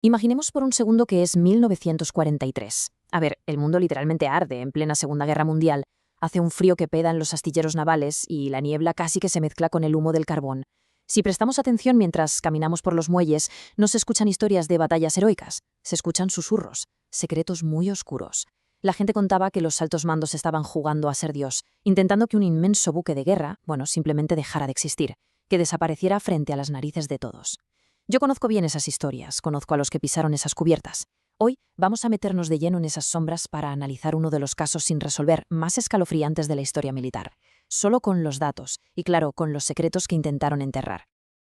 Imaginemos por un segundo que es 1943. A ver, el mundo literalmente arde en plena Segunda Guerra Mundial. Hace un frío que peda en los astilleros navales y la niebla casi que se mezcla con el humo del carbón. Si prestamos atención mientras caminamos por los muelles, no se escuchan historias de batallas heroicas, se escuchan susurros, secretos muy oscuros. La gente contaba que los altos mandos estaban jugando a ser Dios, intentando que un inmenso buque de guerra, simplemente dejara de existir, que desapareciera frente a las narices de todos. Yo conozco bien esas historias, conozco a los que pisaron esas cubiertas. Hoy vamos a meternos de lleno en esas sombras para analizar uno de los casos sin resolver más escalofriantes de la historia militar, solo con los datos y, claro, con los secretos que intentaron enterrar.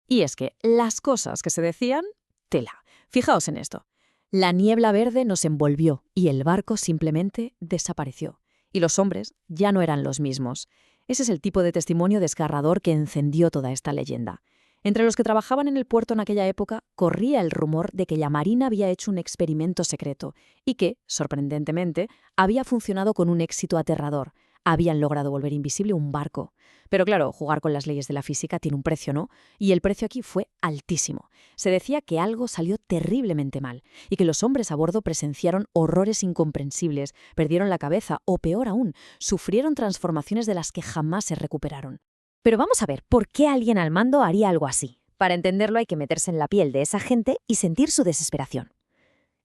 Y es que las cosas que se decían, tela. Fijaos en esto. La niebla verde nos envolvió y el barco simplemente desapareció. Y los hombres ya no eran los mismos. Ese es el tipo de testimonio desgarrador que encendió toda esta leyenda. Entre los que trabajaban en el puerto en aquella época, corría el rumor de que la Marina había hecho un experimento secreto y que, sorprendentemente, había funcionado con un éxito aterrador. Habían logrado volver invisible un barco. Pero claro, jugar con las leyes de la física tiene un precio, ¿no? Y el precio aquí fue altísimo. Se decía que algo salió terriblemente mal y que los hombres a bordo presenciaron horrores incomprensibles, perdieron la cabeza o, peor aún, sufrieron transformaciones de las que jamás se recuperaron. Pero vamos a ver, ¿por qué alguien al mando haría algo así? Para entenderlo hay que meterse en la piel de esa gente y sentir su desesperación.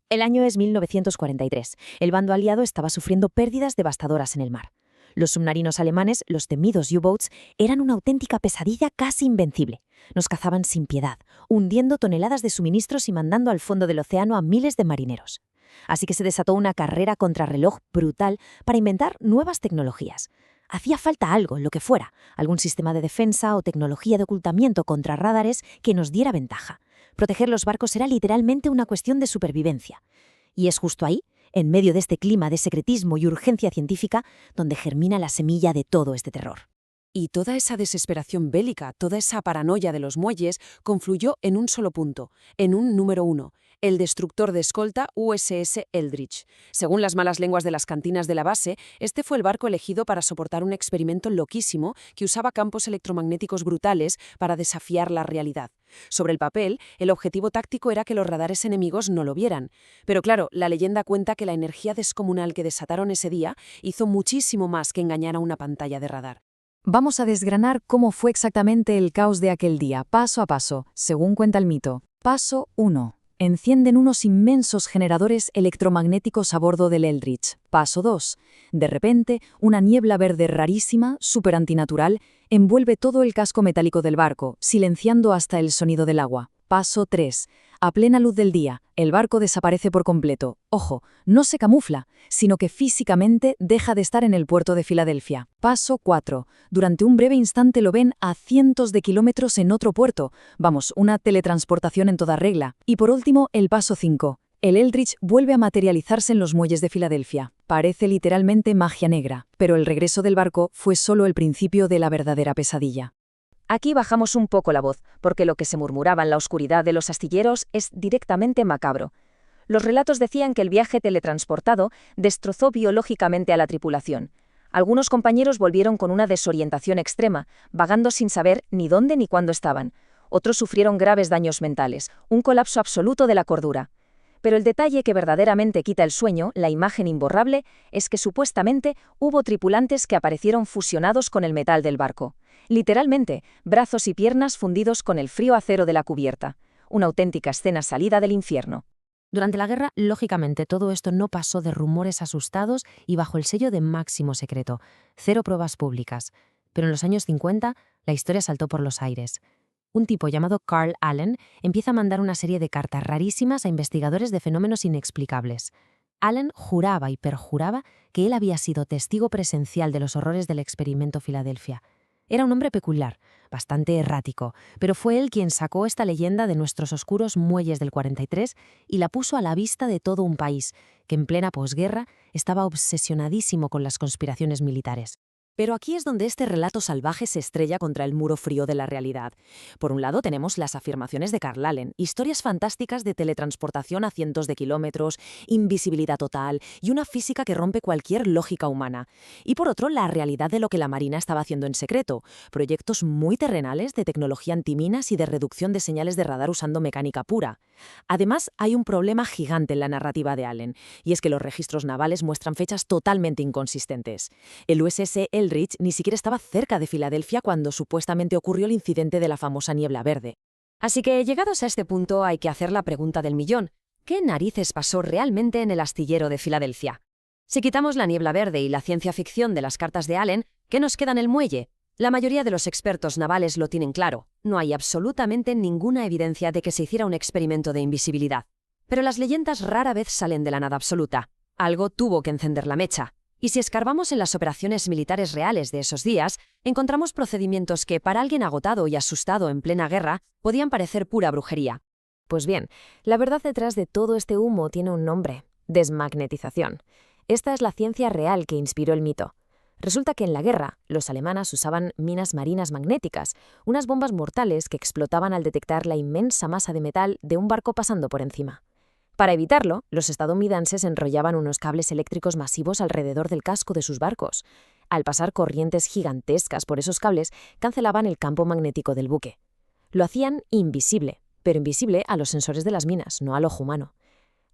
El año es 1943. El bando aliado estaba sufriendo pérdidas devastadoras en el mar. Los submarinos alemanes, los temidos U-boats, eran una auténtica pesadilla casi invencible. Nos cazaban sin piedad, hundiendo toneladas de suministros y mandando al fondo del océano a miles de marineros. Así que se desató una carrera contrarreloj brutal para inventar nuevas tecnologías. Hacía falta algo, lo que fuera, algún sistema de defensa o tecnología de ocultamiento contra radares que nos diera ventaja. Proteger los barcos era literalmente una cuestión de supervivencia. Y es justo ahí, en medio de este clima de secretismo y urgencia científica, donde germina la semilla de todo este terror. Y toda esa desesperación bélica, toda esa paranoia de los muelles, confluyó en un solo punto, en un número 1, el destructor de escolta USS Eldridge. Según las malas lenguas de las cantinas de la base, este fue el barco elegido para soportar un experimento loquísimo que usaba campos electromagnéticos brutales para desafiar la realidad. Sobre el papel, el objetivo táctico era que los radares enemigos no lo vieran. Pero claro, la leyenda cuenta que la energía descomunal que desataron ese día hizo muchísimo más que engañar a una pantalla de radar. Vamos a desgranar cómo fue exactamente el caos de aquel día, paso a paso, según cuenta el mito. Paso 1. Encienden unos inmensos generadores electromagnéticos a bordo del Eldridge. Paso 2. De repente, una niebla verde rarísima, súper antinatural, envuelve todo el casco metálico del barco, silenciando hasta el sonido del agua. Paso 3. A plena luz del día, el barco desaparece por completo. Ojo, no se camufla, sino que físicamente deja de estar en el puerto de Filadelfia. Paso 4. Durante un breve instante lo ven a cientos de kilómetros en otro puerto. Vamos, una teletransportación en toda regla. Y por último, el paso 5. El Eldridge vuelve a materializarse en los muelles de Filadelfia. Parece literalmente magia negra, pero el regreso del barco fue solo el principio de la verdadera pesadilla. Aquí bajamos un poco la voz, porque lo que se murmuraba en la oscuridad de los astilleros es directamente macabro. Los relatos decían que el viaje teletransportado destrozó biológicamente a la tripulación. Algunos compañeros volvieron con una desorientación extrema, vagando sin saber ni dónde ni cuándo estaban. Otros sufrieron graves daños mentales, un colapso absoluto de la cordura. Pero el detalle que verdaderamente quita el sueño, la imagen imborrable, es que supuestamente hubo tripulantes que aparecieron fusionados con el metal del barco. Literalmente, brazos y piernas fundidos con el frío acero de la cubierta. Una auténtica escena salida del infierno. Durante la guerra, lógicamente, todo esto no pasó de rumores asustados y bajo el sello de máximo secreto. Cero pruebas públicas. Pero en los años 50, la historia saltó por los aires. Un tipo llamado Carl Allen empieza a mandar una serie de cartas rarísimas a investigadores de fenómenos inexplicables. Allen juraba y perjuraba que él había sido testigo presencial de los horrores del experimento Filadelfia. Era un hombre peculiar, bastante errático, pero fue él quien sacó esta leyenda de nuestros oscuros muelles del 43 y la puso a la vista de todo un país que en plena posguerra estaba obsesionadísimo con las conspiraciones militares. Pero aquí es donde este relato salvaje se estrella contra el muro frío de la realidad. Por un lado tenemos las afirmaciones de Carl Allen, historias fantásticas de teletransportación a cientos de kilómetros, invisibilidad total y una física que rompe cualquier lógica humana. Y por otro, la realidad de lo que la Marina estaba haciendo en secreto, proyectos muy terrenales de tecnología antiminas y de reducción de señales de radar usando mecánica pura. Además, hay un problema gigante en la narrativa de Allen, y es que los registros navales muestran fechas totalmente inconsistentes. El USS Eldridge ni siquiera estaba cerca de Filadelfia cuando supuestamente ocurrió el incidente de la famosa niebla verde. Así que, llegados a este punto, hay que hacer la pregunta del millón. ¿Qué narices pasó realmente en el astillero de Filadelfia? Si quitamos la niebla verde y la ciencia ficción de las cartas de Allen, ¿qué nos queda en el muelle? La mayoría de los expertos navales lo tienen claro. No hay absolutamente ninguna evidencia de que se hiciera un experimento de invisibilidad. Pero las leyendas rara vez salen de la nada absoluta. Algo tuvo que encender la mecha. Y si escarbamos en las operaciones militares reales de esos días, encontramos procedimientos que, para alguien agotado y asustado en plena guerra, podían parecer pura brujería. Pues bien, la verdad detrás de todo este humo tiene un nombre: desmagnetización. Esta es la ciencia real que inspiró el mito. Resulta que en la guerra, los alemanes usaban minas marinas magnéticas, unas bombas mortales que explotaban al detectar la inmensa masa de metal de un barco pasando por encima. Para evitarlo, los estadounidenses enrollaban unos cables eléctricos masivos alrededor del casco de sus barcos. Al pasar corrientes gigantescas por esos cables, cancelaban el campo magnético del buque. Lo hacían invisible, pero invisible a los sensores de las minas, no al ojo humano.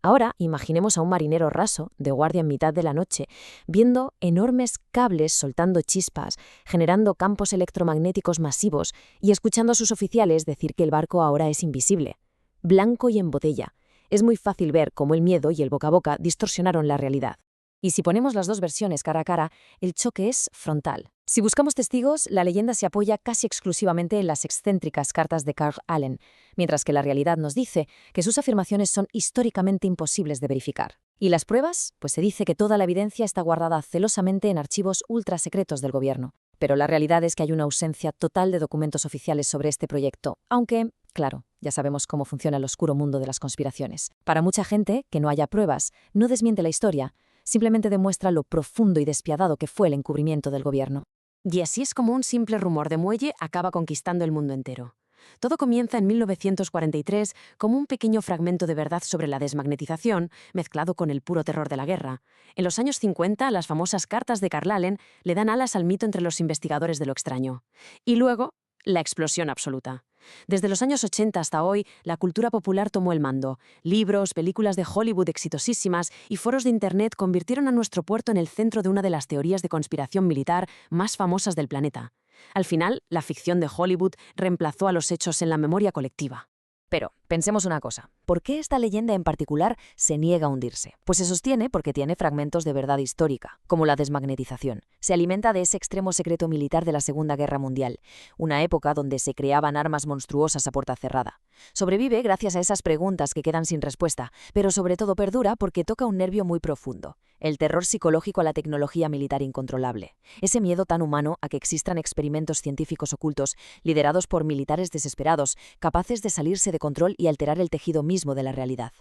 Ahora imaginemos a un marinero raso, de guardia en mitad de la noche, viendo enormes cables soltando chispas, generando campos electromagnéticos masivos y escuchando a sus oficiales decir que el barco ahora es invisible, blanco y en botella. Es muy fácil ver cómo el miedo y el boca a boca distorsionaron la realidad. Y si ponemos las dos versiones cara a cara, el choque es frontal. Si buscamos testigos, la leyenda se apoya casi exclusivamente en las excéntricas cartas de Carl Allen, mientras que la realidad nos dice que sus afirmaciones son históricamente imposibles de verificar. ¿Y las pruebas? Pues se dice que toda la evidencia está guardada celosamente en archivos ultrasecretos del gobierno. Pero la realidad es que hay una ausencia total de documentos oficiales sobre este proyecto, aunque, claro, ya sabemos cómo funciona el oscuro mundo de las conspiraciones. Para mucha gente, que no haya pruebas no desmiente la historia, simplemente demuestra lo profundo y despiadado que fue el encubrimiento del gobierno. Y así es como un simple rumor de muelle acaba conquistando el mundo entero. Todo comienza en 1943 como un pequeño fragmento de verdad sobre la desmagnetización, mezclado con el puro terror de la guerra. En los años 50, las famosas cartas de Carl Allen le dan alas al mito entre los investigadores de lo extraño. Y luego, la explosión absoluta. Desde los años 80 hasta hoy, la cultura popular tomó el mando. Libros, películas de Hollywood exitosísimas y foros de Internet convirtieron a nuestro puerto en el centro de una de las teorías de conspiración militar más famosas del planeta. Al final, la ficción de Hollywood reemplazó a los hechos en la memoria colectiva. Pero, pensemos una cosa, ¿por qué esta leyenda en particular se niega a hundirse? Pues se sostiene porque tiene fragmentos de verdad histórica, como la desmagnetización. Se alimenta de ese extremo secreto militar de la Segunda Guerra Mundial, una época donde se creaban armas monstruosas a puerta cerrada. Sobrevive gracias a esas preguntas que quedan sin respuesta, pero sobre todo perdura porque toca un nervio muy profundo: el terror psicológico a la tecnología militar incontrolable. Ese miedo tan humano a que existan experimentos científicos ocultos, liderados por militares desesperados, capaces de salirse de control y alterar el tejido mismo de la realidad.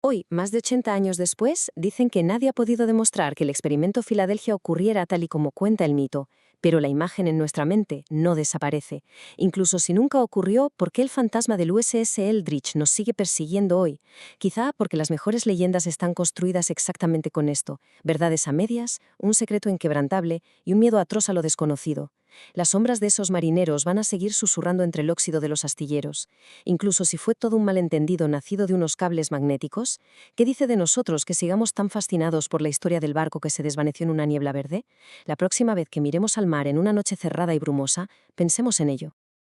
Hoy, más de 80 años después, dicen que nadie ha podido demostrar que el experimento Filadelfia ocurriera tal y como cuenta el mito, pero la imagen en nuestra mente no desaparece. Incluso si nunca ocurrió, ¿por qué el fantasma del USS Eldridge nos sigue persiguiendo hoy? Quizá porque las mejores leyendas están construidas exactamente con esto: verdades a medias, un secreto inquebrantable y un miedo atroz a lo desconocido. Las sombras de esos marineros van a seguir susurrando entre el óxido de los astilleros. Incluso si fue todo un malentendido nacido de unos cables magnéticos, ¿qué dice de nosotros que sigamos tan fascinados por la historia del barco que se desvaneció en una niebla verde? La próxima vez que miremos al mar en una noche cerrada y brumosa, pensemos en ello.